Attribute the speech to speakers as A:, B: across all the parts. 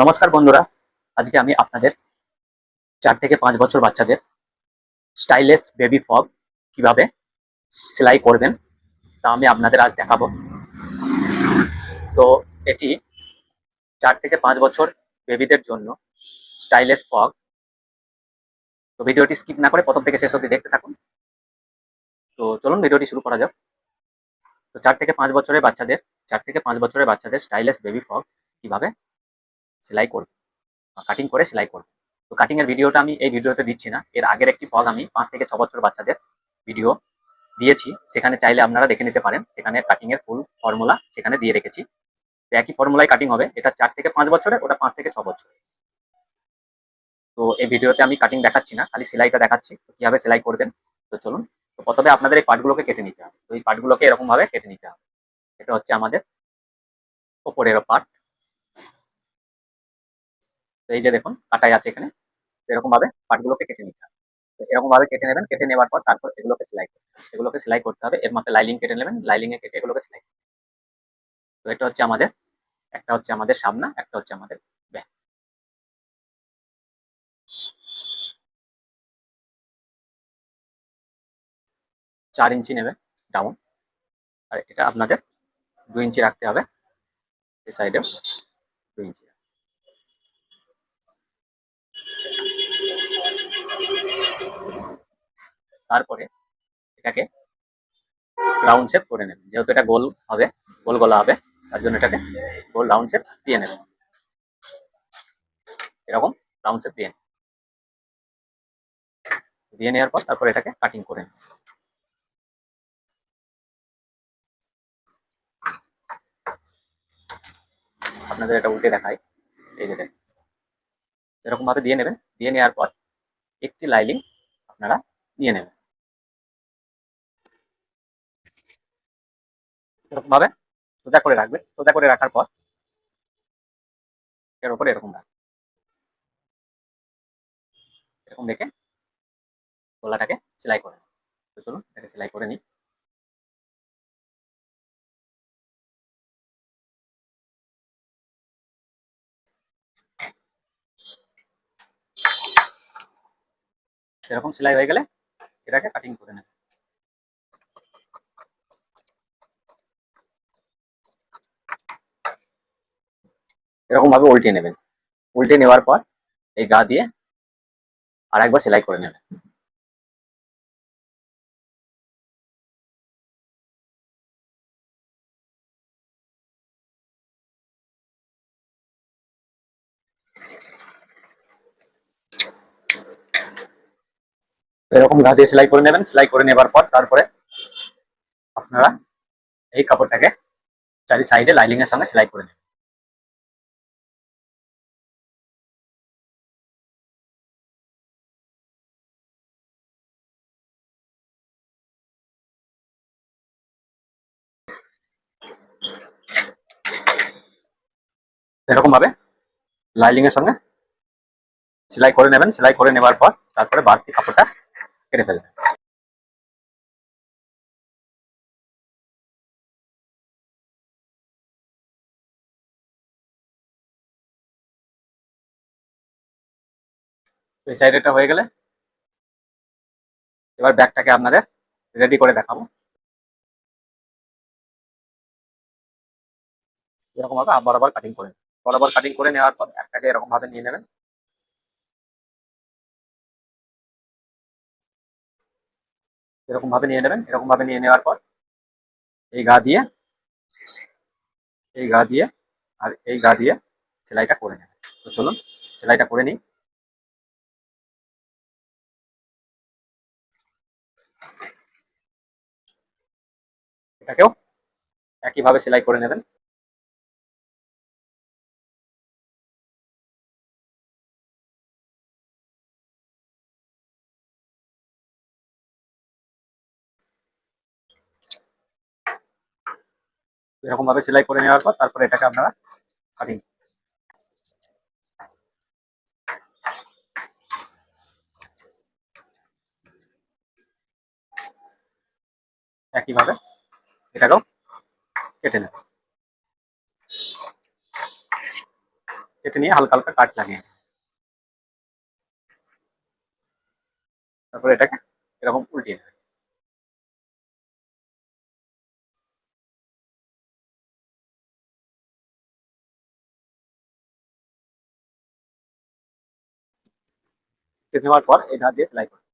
A: নমস্কার বন্ধুরা, আজকে আমি আপনাদের 4 থেকে 5 বছর বাচ্চাদের স্টাইলিশ বেবি ফগ কিভাবে সেলাই করবেন তা আমি আপনাদের আজ দেখাবো। তো এটি 4 থেকে 5 বছর বেবিদের জন্য স্টাইলিশ ফগ। তো ভিডিওটি স্কিপ না করে প্রথম থেকে শেষ অবধি দেখতে থাকুন। তো চলুন ভিডিওটি শুরু করা যাক। তো 4 থেকে 5 বছরের বাচ্চাদের স্টাইলিশ বেবি ফগ কিভাবে সেলাই করবে, কাটিং করে সেলাই করবে। তো কাটিং এর ভিডিওটা আমি এই ভিডিওতে দিচ্ছি না। এর আগের একটি ফগ আমি 5 থেকে 6 বছর বাচ্চাদের ভিডিও দিয়েছি, সেখানে চাইলে আপনারা দেখে নিতে পারেন। সেখানে কাটিং এর ফুল ফর্মুলা সেখানে দিয়ে রেখেছি। তো একই ফর্মুলায় কাটিং হবে। এটা 4 থেকে 5 বছরের, ওটা 5 থেকে 6 বছর। তো এই ভিডিওতে আমি কাটিং দেখাচ্ছি না, খালি সেলাইটা দেখাচ্ছি কিভাবে সেলাই করবেন। তো চলুন। তো প্রথমে আপনাদের এই পার্টগুলোকে কেটে নিতে হবে। তো এই পার্টগুলোকে এরকম ভাবে কেটে নিতে হবে। এটা হচ্ছে আমাদের ওপরের পার্ট। তো এই যে দেখুন কাটাই আছে এখানে। এরকম ভাবে পার্টগুলোকে কেটে নিতে হবে। তো এরকম ভাবে কেটে নেবেন। কেটে নেওয়ার পর তারপর এগুলোকে সেলাই করতে হবে। এর মাপে লাইলিং কেটে নেবেন। লাইলিং এ কেটে এগুলোকে সেলাই। তো এটা হচ্ছে আমাদের, একটা হচ্ছে আমাদের সামনা, একটা হচ্ছে আমাদের ব্যাক। 4 ইঞ্চি নেবে ডাউন, আর এটা আপনাদের 2 ইঞ্চি রাখতে হবে। এই সাইডেও 2 ইঞ্চি। তারপরে এটাকে রাউন্ড শেপ করে নেবেন। যেহেতু এটা গোল হবে, গোল গলা হবে, তার জন্য এটাকে গোল রাউন্ড শেপ দিয়ে নেবেন। এরকম রাউন্ড শেপ দিয়ে নেওয়ার পর তারপর এটাকে কাটিং করে নেবেন। আপনাদের এটা উল্টে দেখাই। এই যে দেখেন, এরকম ভাবে দিয়ে নেবেন। দিয়ে নেওয়ার পর একটি লাইনিং আপনারা নিয়ে নেবেন। এরকম ভাবে সোজা করে রাখবেন। সোজা করে রাখার পর এর উপরে এরকম রাখবেন। এরকম রেখে গলাটাকে সেলাই করে নেবেন। তো চলুন এটাকে সেলাই করে নিই। এরকম সেলাই হয়ে গেলে এটাকে কাটিং করে নেবেন। এরকম ভাবে উল্টে নেবেন। উল্টে নেওয়ার পর এই গা দিয়ে আর একবার সেলাই করে নেবেন। এরকম গা দিয়ে সেলাই করে নেবেন। সেলাই করে নেবার পর তারপরে আপনারা এই কাপড়টাকে চারি সাইডে লাইনিং এর সঙ্গে সেলাই করে নেবেন। এরকম ভাবে লাইনিং এর সঙ্গে সেলাই করে নেবেন। সেলাই করে নেবার পর তারপরে বাড়তি কাপড়টা কেটে ফেলবেন। এই সাইডেটা হয়ে গেলে এবার ব্যাগটাকে আপনাদের রেডি করে দেখাবো। এরকম ভাবে বরাবর কাটিং করে নেবেন। বরাবর কাটিং করে নেওয়ার পর একটাকে এরকম ভাবে নিয়ে নেবেন। এরকম ভাবে নিয়ে নেবেন। এরকম ভাবে নিয়ে নেওয়ার পর এই গা দিয়ে, এই গা দিয়ে আর এই গা দিয়ে সেলাইটা করে নেবেন। তো চলুন সেলাইটা করে নিই। এটাকেও একইভাবে সেলাই করে নেবেন। এরকম ভাবে সেলাই করে নেওয়ার পর তারপরে এটাকে আপনারা কাটিং, একইভাবে এটাকেও কেটে নেবেন। কেটে নিয়ে হালকা হালকা কাট লাগিয়ে তারপর এটাকে এরকম উল্টিয়ে দেবে। কেটে নেওয়ার পর এই ধার দিয়ে সেলাই করবে।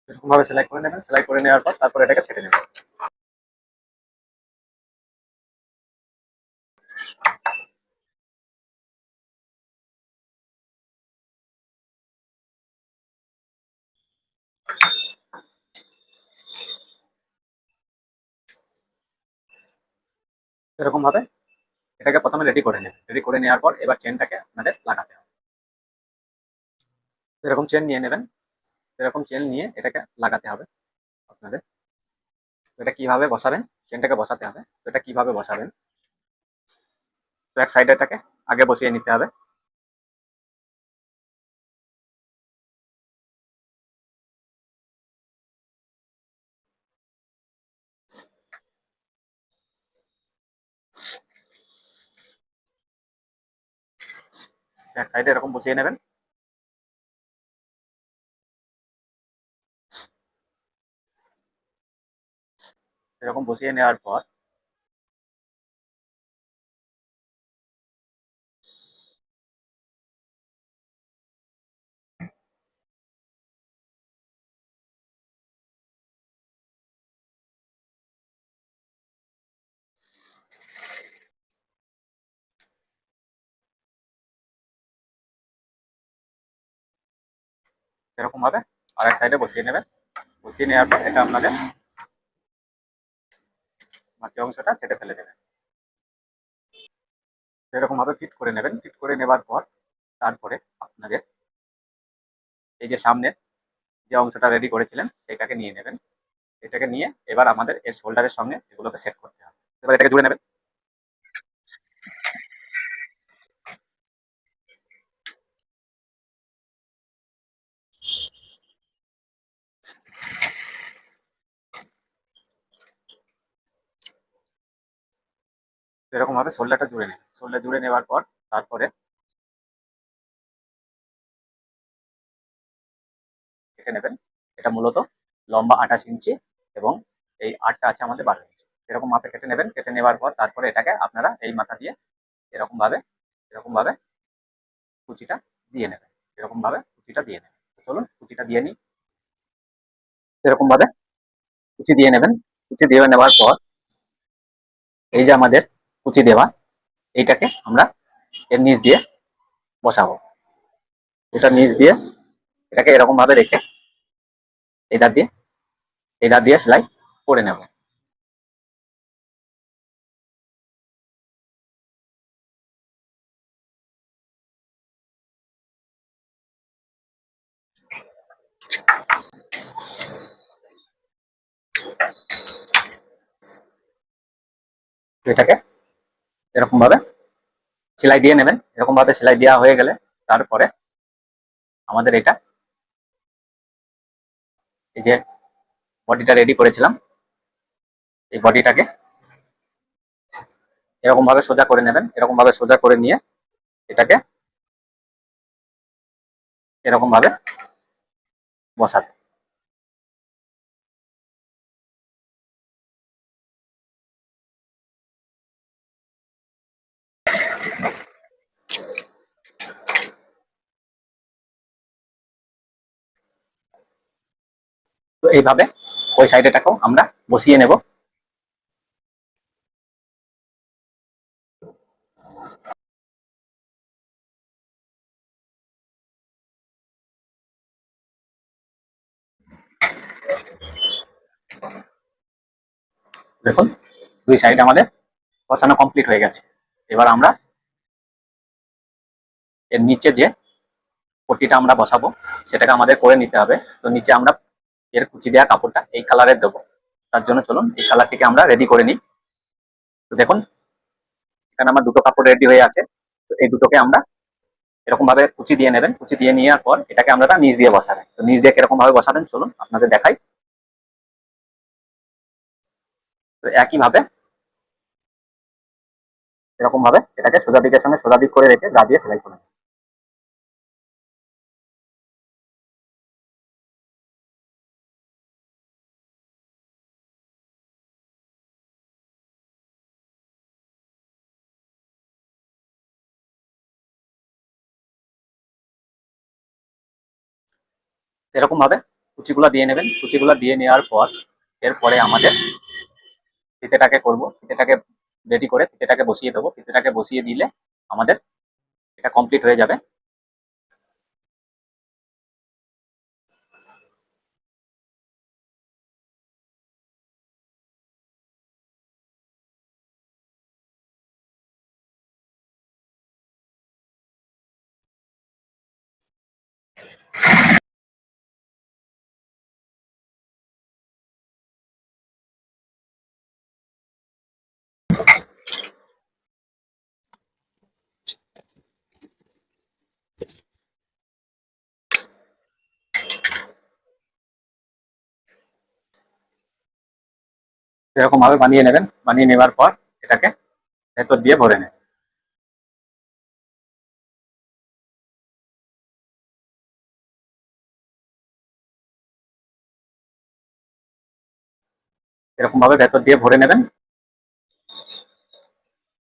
A: এরকম ভাবে সেলাই করে নেবেন। সেলাই করে নেওয়ার পর তারপর এটাকে ছেটে নেবেন। এরকম ভাবে এটাকে প্রথমে রেডি করে নেবেন। রেডি করে নেওয়ার পর এবার চেনটাকে আপনাদের লাগাতে হবে। এরকম চেন নিয়ে নেবেন। এরকম চেন নিয়ে এটাকে লাগাতে হবে আপনাদের। তো এটা কিভাবে বসাবেন, চেনটাকে বসাতে হবে। তো এটা কিভাবে বসাবেন, তো এক সাইডে এটাকে আগে বসিয়ে নিতে হবে। এক সাইডে এরকম বসিয়ে নেবেন। এরকম বসিয়ে নেওয়ার পর এরকম ভাবে আর এক সাইডে বসিয়ে নেবেন। বসিয়ে নেওয়ার পর এটা আপনাদের বাকি অংশটা ছেটে ফেলে দেবেন। এরকম ভাবে ফিট করে নেবেন। ফিট করে নেবার পর তারপরে আপনাদের এই যে সামনে যে অংশটা রেডি করেছিলেন সেটাকে নিয়ে নেবেন। এটাকে নিয়ে এবার আমাদের এর শোল্ডারের সঙ্গে এগুলোকে সেট করতে হবে। এবার এটাকে জুড়ে নেবেন। এরকম ভাবে শোল্ডারটা জুড়ে নেবেন। শোল্ডার জুড়ে নেওয়ার পর তারপরে কেটে নেবেন। এটা মূলত লম্বা 28 ইঞ্চি এবং এই আটটা আছে আমাদের 12 ইঞ্চি। এরকম মাপে কেটে নেবেন। কেটে নেওয়ার পর তারপরে এটাকে আপনারা এই মাথা দিয়ে এরকম ভাবে এরকম ভাবে কুচিটা দিয়ে নেবেন। এরকম ভাবে কুচিটা দিয়ে নেবেন। চলুন কুচিটা দিয়ে নিই। এরকম ভাবে কুচি দিয়ে নেবেন। কুচি দিয়ে নেওয়ার পর এই যে আমাদের কুচি দেওয়া এইটাকে আমরা এর নিচ দিয়ে বসাবো। এটা নিচ দিয়ে এটাকে এরকম ভাবে রেখে এই ধার দিয়ে সেলাই করে নেব। এটাকে এরকম ভাবে সেলাই দিয়ে নেবেন। এরকম ভাবে সেলাই দেওয়া হয়ে গেলে তারপরে আমাদের এটা এই যে বডিটা রেডি করেছিলাম এই বডিটাকে এরকম ভাবে সোজা করে নেবেন। এরকম ভাবে সোজা করে নিয়ে এটাকে এরকম ভাবে বসাবেন। তো এইভাবে ওই সাইডেটাকেও আমরা বসিয়ে নেব। দেখুন দুই সাইড আমাদের বসানো কমপ্লিট হয়ে গেছে। এবার আমরা এর নিচে যে পট্টিটা আমরা বসাবো সেটাকে আমাদের করে নিতে হবে। তো নিচে আমরা এর কুচি দেওয়া কাপড়টা এই কালারের দেবো। তার জন্য চলুন এই কালারটিকে আমরা রেডি করে নিই। তো দেখুন এখানে আমার দুটো কাপড় রেডি হয়ে আছে। তো এই দুটোকে আমরা এরকম ভাবে কুচি দিয়ে নেবেন। কুচি দিয়ে নেওয়ার পর এটাকে আমরা নিচ দিয়ে বসাবেন। তো নিচ দিয়ে কিরকম ভাবে বসাবেন চলুন আপনাদের দেখাই। তো একই ভাবে এরকম ভাবে এটাকে সোজা দিকের সঙ্গে সোজা দিক করে রেখে গা দিয়ে সেলাই করবেন। এরকম ভাবে কুচিগুলা দিয়ে নেবেন। কুচিগুলা দিয়ে নেওয়ার পর এরপরে আমাদের ফিতেটাকে করব। ফিতেটাকে রেডি করে ফিতেটাকে বসিয়ে দেবো। ফিতেটাকে বসিয়ে দিলে আমাদের এটা কমপ্লিট হয়ে যাবে। এরকম ভাবে বানিয়ে নেবেন। বানিয়ে নেওয়ার পর এটাকে ভেতর দিয়ে ভরে নেবেন। এরকম ভাবে ভেতর দিয়ে ভরে নেবেন।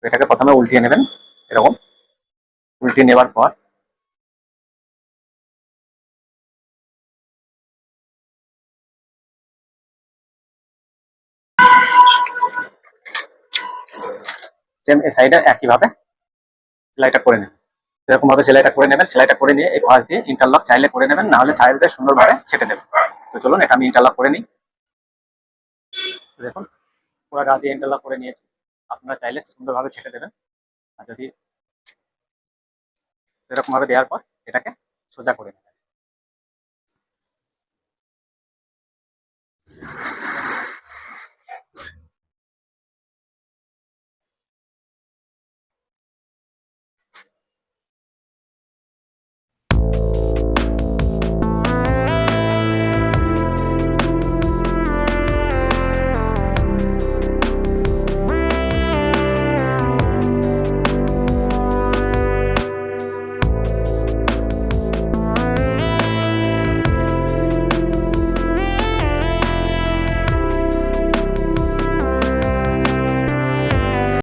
A: এটাকে প্রথমে উল্টিয়ে নেবেন। এরকম উল্টিয়ে নেওয়ার পর সেম এই সাইডে একই ভাবে সেলাইটা করে নেবেন। এরকম ভাবে সেলাইটা করে নেবেন। সেলাইটা করে নিয়ে এই পাশ দিয়ে ইন্টারলক চাইলে করে নেবেন, না হলে চাইলে সুন্দরভাবে ছেটে দেবেন। তো চলুন এটা আমি ইন্টারলক করে নিই। দেখুন পুরো গা দিয়ে ইন্টারলক করে নিয়েছি। আপনারা চাইলে সুন্দরভাবে ছেটে দেবেন। আর যদি এরকম ভাবে দেওয়ার পর এটাকে সোজা করে নেবেন।